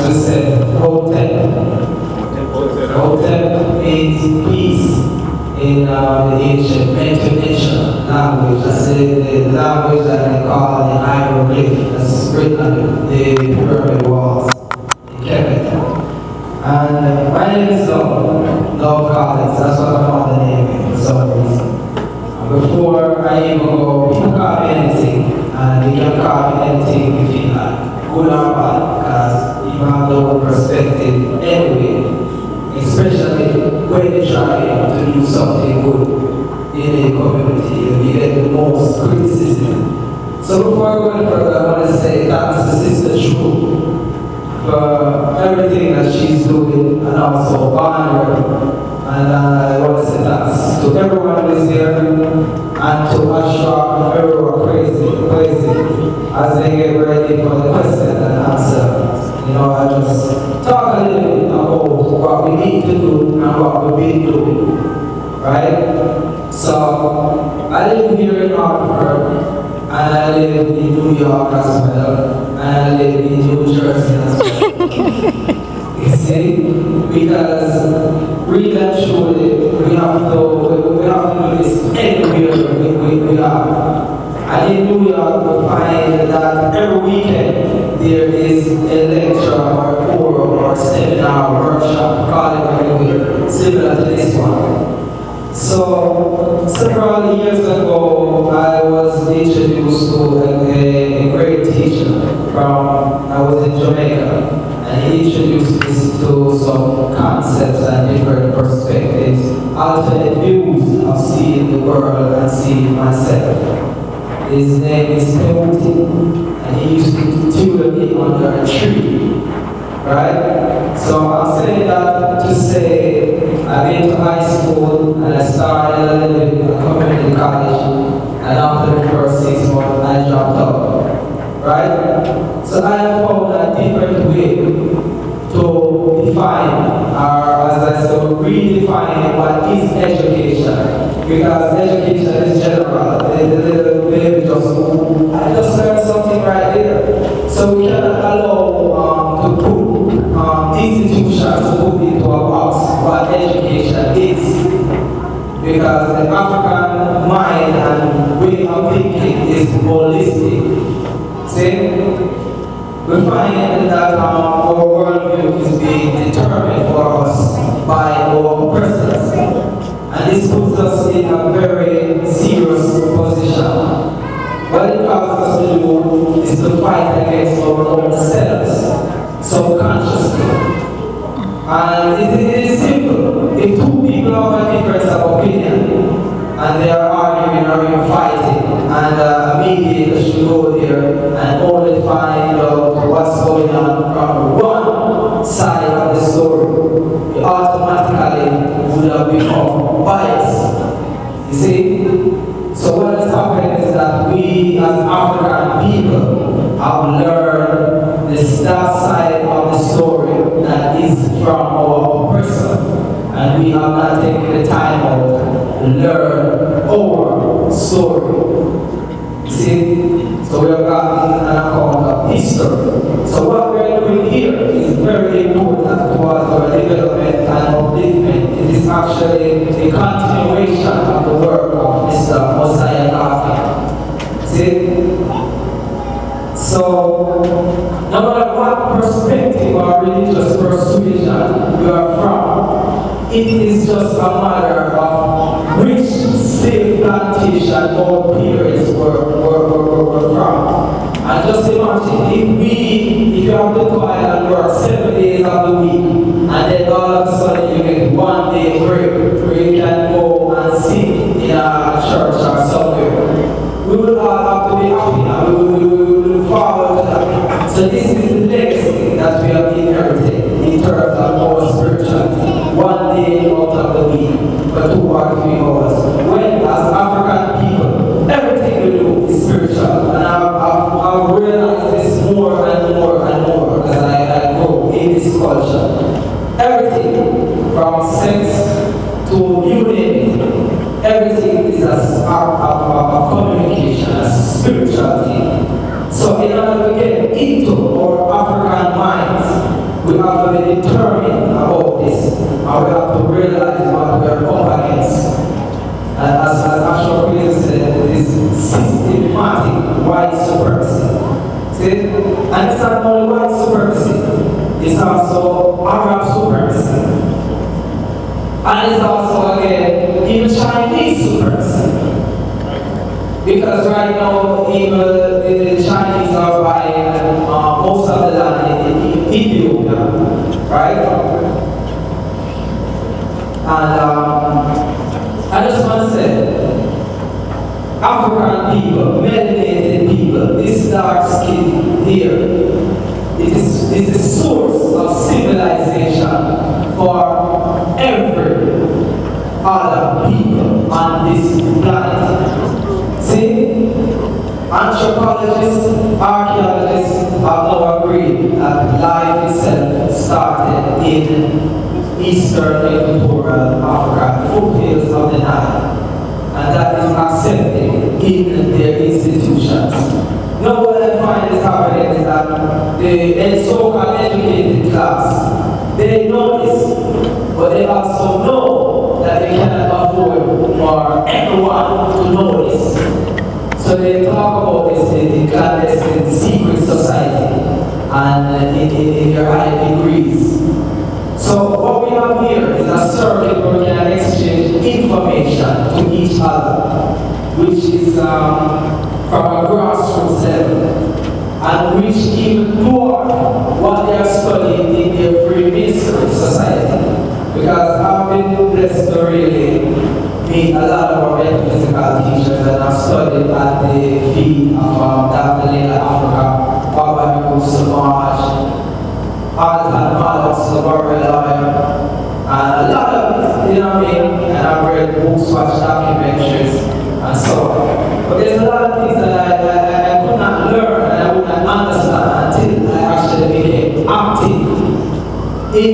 as we said, Hotep. Hotep means peace in the ancient Melanesian language. That's the language that they call the hieroglyph that's written on the pyramid walls in Quebec. And my name is Love Collins. That's what I call the name for some reason. Before I even go, people call me anything, and they can call me anything if you like, good or bad, because you have their own perspective anyway, especially when they try to do something good in a community, and you get the most criticism. So before I go any further, I want to say thanks to Sister True for everything that she's doing, and also honor. And I want to say thanks to everyone who is here, and to Ashra and everyone Kwesi as they get ready for the question and answer. You know, I just talk a little bit about what we need to do and what we've been doing, right? So, I live here in Hartford, and I live in New York as well, and I live in New Jersey as well. You see? Because really and truly, we have to do this anywhere we are. And in New York, we find that every weekend there is a lecture or a forum or a seminar or workshop, call it anyway, similar to this one. So, several years ago, I was introduced to a great teacher I was in Jamaica. And he introduced us to some concepts and different perspectives, alternate views of seeing the world and seeing myself. His name is Benki, and he used to tutor me under a tree, right? So I'm saying that to say I went to high school and I started a little bit in community college, and after the first 6 months I dropped out, right? So I have found a different way to define, or as I said, redefine what is education. Because education is general. They I just learned something right there. So we cannot allow to put institutions to put into a box what education is. Because the African mind and way of thinking is holistic. See? We find that our worldview is being determined for us by our presence. And this puts us in a very serious position. What it causes us to do is to fight against our own selves, subconsciously. And it is simple. If two people have a difference of opinion, and they are arguing or even fighting, and a mediator should go there and only find out what's going on from one side of the story, you automatically would have become biased. You see? So what is happening is that we as African people have learned that side of the story that is from our oppressor. And we have not taken the time out to learn our story. See? So we have gotten an account of history. So what we are doing here is very important towards our development and upliftment. It is actually a continuation of the work of Mr. Mosiah Kafka. See? So, no matter what perspective or religious persuasion you are from, it is just a matter of which slave plantation our parents were from. And just imagine, if you have to toil and work 7 days of the week, and then all of a sudden you get 1 day break where you can go and sing in a church or somewhere, we will all have to be happy and we will look forward to that. So this is the legacy that we have inherited in terms of our spirituality. 1 day out of the week for 2 or 3 hours. When as African people, everything we do is spiritual. And I've realized this more and more and more as I grow in this culture. Everything from sex to unity, everything is a communication, a spirituality. So in order to get into our African minds, be determined about this, and we have to realize what we are up against. And as Ashra Kwaze said, this systematic white supremacy. See? And it's not only white supremacy, it's also Arab supremacy. And it's also, again, even Chinese supremacy. Because right now, even the Chinese are buying most of the land in Ethiopia, right? And I just want to say, African people, melanated people, this dark skin here, it is the source of civilization for every other people on this planet. See, anthropologists, archaeologists have now agreed that life itself started in eastern equatorial Africa, foothills of the Nile, and that is accepted in their institutions. Now what I find is happening is that the so-called educated class, they know this, but they also know that they cannot afford for everyone to know this. So they talk about this in the clandestine secret society and in their high degrees. So what we have here is a circuit where we can exchange information to each other, which is from a grassroots level, and which even more what they are studying in their Freemasonry society. Because I've been blessed to really meet a lot of our metaphysical teachers, and I've studied at the feet of Dr. Lena Africa, Baba Samaj, Altan Malak, and a lot of it, you know what I mean? And I've read books, watched documentaries, and so on. But there's a lot of things that I could not learn and I would not understand until I actually became active in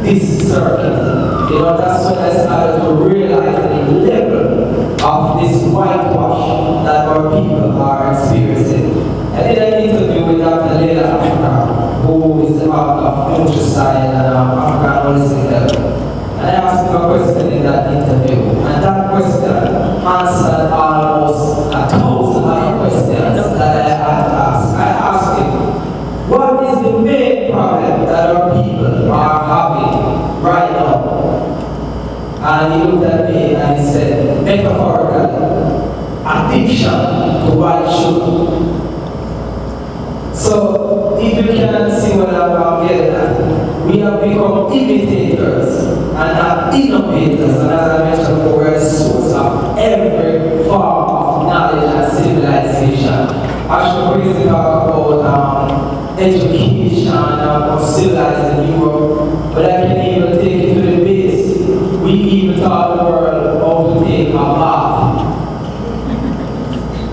this circuit. You know, that's when I started to realize the level of this whitewash that our people are experiencing. I did an interview with Dr. Lena Africa, who is the author of Nutricide and African Holistic Health. And I asked him a question in that interview, and that question answered almost 1,000 other questions that I had asked. I asked him, what is the main problem that our people are having right now? And he looked at me and he said, metaphorically, addiction to white sugar. So, if you can see what I'm getting at, we have become imitators and not innovators, and as I mentioned before, we're a source of every form of knowledge and civilization. Ashra Kwaze talk about education and civilizing Europe, but I can even take it to the base. We even taught the world how to take a bath.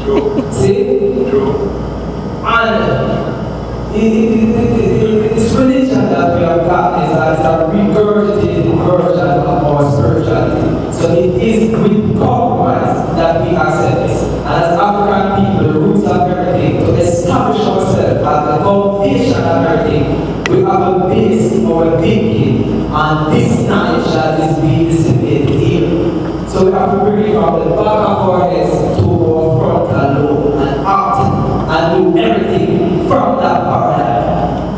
True. See? True. And this religion that we have got is a regurgitated version of our spirituality. So it is with compromise that we accept this. And as African people, the roots of everything, to establish ourselves as the foundation of everything, we have a base our thinking on this knowledge that is being dissipated here. So we have to bring it from the back of our heads to our frontal lobe and act and do everything from that paradigm.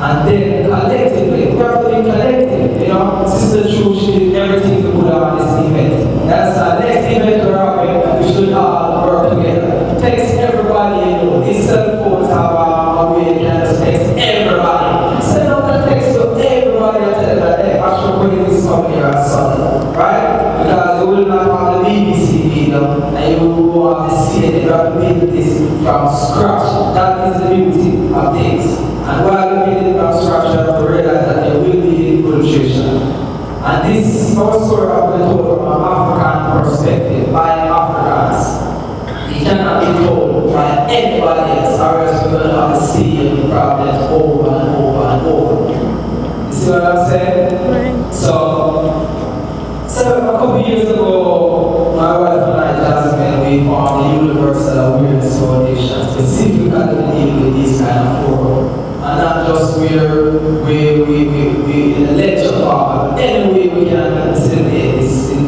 And then collectively, we have to be collective, you know. Sister True, she did everything to put on this event. That's our next event we're having, we should all work together. Text everybody you know. These cell phones have a way you can just text everybody. Send out a text to everybody and tell them that, hey, Ashra Kwaze is coming here on Sunday, right? Because you will not have the BBC video and you will have the CNN. You have to build this from scratch. That is the beauty of things. And while you build it from scratch, you have to realize that there will be infiltration. And this is our story of the told from an African perspective by Africans. It cannot be told by anybody else, or else we're going to have the same problems over and over and over. You see what I'm saying? So a couple years ago, my wife and I, Jasmine, we formed the Universal Awareness Foundation, specifically dealing with these kind of forums. And not just where we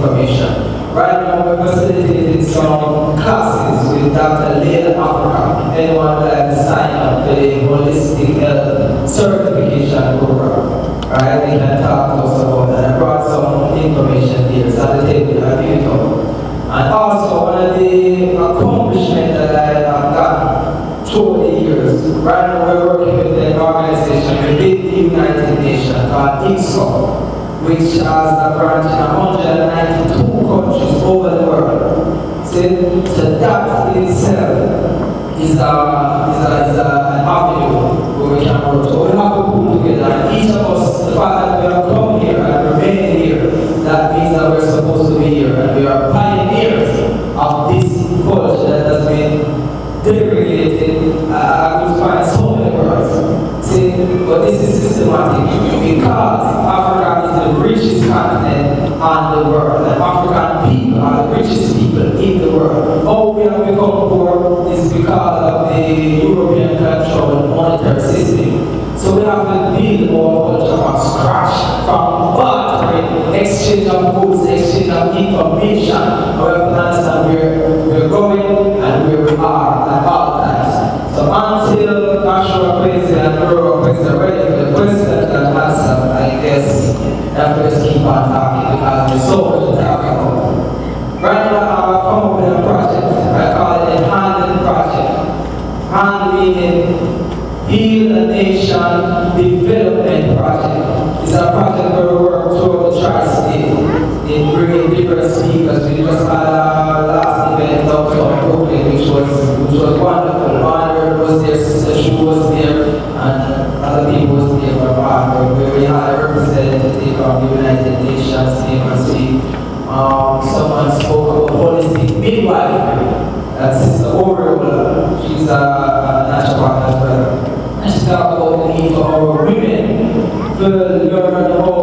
information. Right now we're facilitating some classes with Dr. Leila Africa. Anyone would like to sign up for the holistic health certification program. Right? They can talk to us about that. I brought some information here. It's on the table. I give it up. And also one of the accomplishments that I have done through the years, right now we're working with an organization within the United Nations called ICSO, which has a branch in 192 countries over the world. So that in itself is an avenue where we can work. So we have to pull together, and each of us, the fact that we have come here and remain here, that means that we're supposed to be here, and we are pioneers of this culture that has been degraded. I could find so many words. See, but this is systematic because Africa is the richest continent on the world, and African people are the richest people in the world. All we have become poor is because of the European controlled monetary system. So we have to build our culture from scratch, from bartering, exchange of goods, exchange of information. We have to understand where we're going and where we are at all times. So until Ashra Kwaze and Kwesi are ready for the question and answer, I guess I have to just keep on talking because there's so much to talk about. Right now I've come up with a project. I call it a Hand Project. Hand meaning Heal a Nation Development Project. It's a project where we work throughout the tri-state in bringing different speakers. We just had our last event downtown Brooklyn, which was wonderful. Margaret was there, Sister Chu was there, and other people was there from Hartford, where we had a representative from the United Nations came and speak. Someone spoke about holistic midwifery. That's Sister Oriola. She's a naturopath as well. And she talked about the need for our women to learn how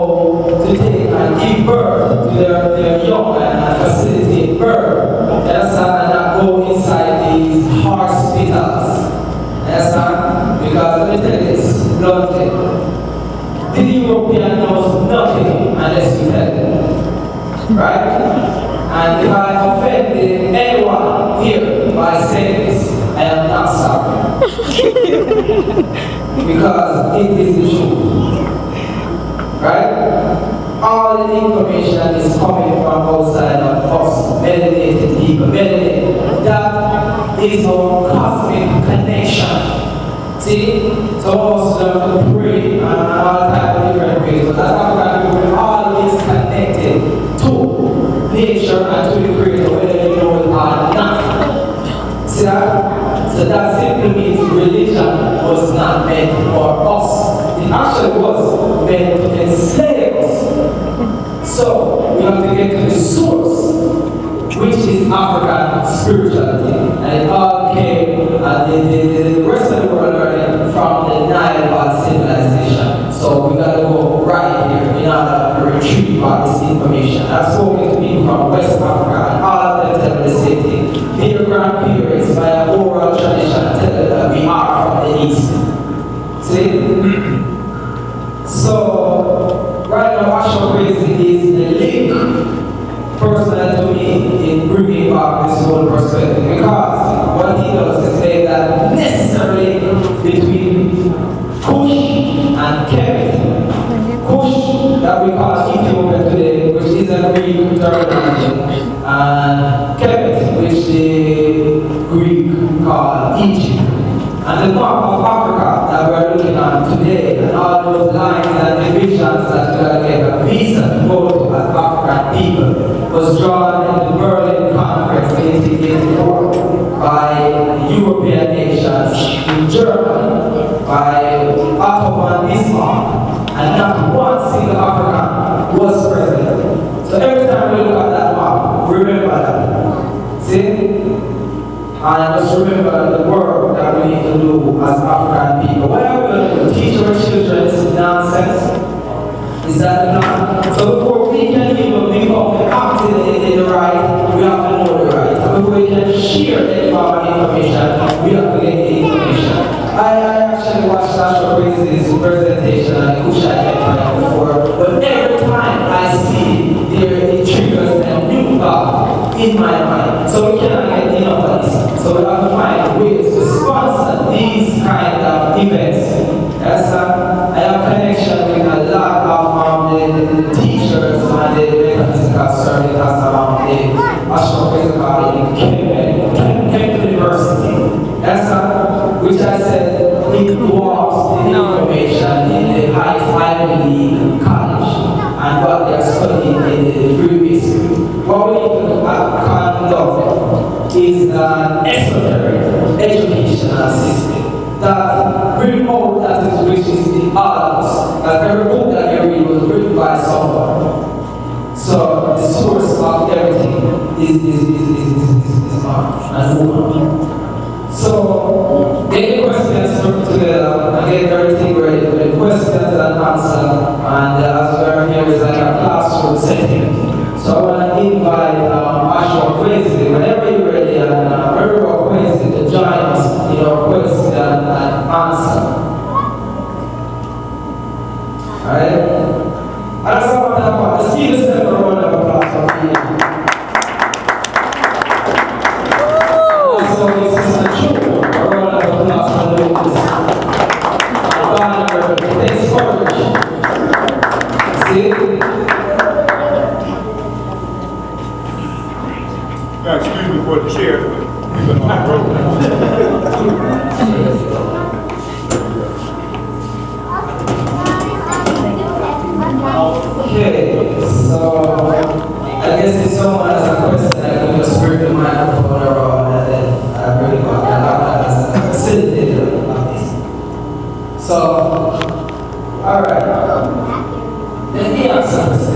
to take and give birth to their young and facilitate birth. And not go inside these hospitals. Because let me tell you this bluntly. The European knows nothing unless you tell them. Right? And if I offended anyone here by saying this, I am not sorry. Because it is the truth. Right? All the information is coming from outside of us, melanated people, melanated. That is our cosmic connection. See? So most of them to pray and all types of different ways. But as African people, we're always connected to nature and to the creator, whether you know it or not. See that? So that simply means religion was not meant for us. It actually was meant to enslave us. So we have to get to the source, which is African spirituality. And it all came, the rest of the world learning from the Nile civilization. So we got to go right here in order to retrieve all this information. I've spoken to people from West Africa, and all of them tell me the same thing. Their grandparents, by an oral tradition, tell them that we are from the East. See? So, right now, Ashra Kwaze is the link, personally to me, in bringing back this whole perspective. Because what he does is make that necessary between Kush and Kemet. Kush, that we call Ethiopia today, which is a Greek terminology, and Kemet, which the Greek call Egypt. And the map of Africa that we're looking at today, and all those lines and divisions that we are getting a visa to go to as African people, was drawn in the Berlin Conference in 1884 by the European nations in Germany, by Otto von Bismarck, and not one single African was present. So every time we look at that map, remember that. See? And just remember the work that we need to do as African people. What are we going to teach our children this nonsense? Is that the plan? So before we can even become active in the right, we have to know the right. And before we can share any form of information, we have to get the information. I actually watched Ashra Kwaze's presentation and I wish I had time before, but every time I see it triggers them often conduct is an esoteric educational system that brings out that is which is in others. That every book that you read was written by someone. So the source of everything is man and woman. So get the questions put together and get everything ready for the questions and answers. And as we're here, it's like a classroom setting. So I want to invite Ashra Kwaze, whenever you're ready, and Ashra Kwaze to join us in our question and answer. Alright? And that's what I'm talking about. Let's give yourself a round of applause for me. So this is a true round of applause for Lucas. And takes courage. See? Now, excuse me for the chair, but we're going to roll. Okay, so I guess if someone has a question, I can just bring the microphone around and then I bring it back and out as a facilitator of this. So, alright. Let me answer this.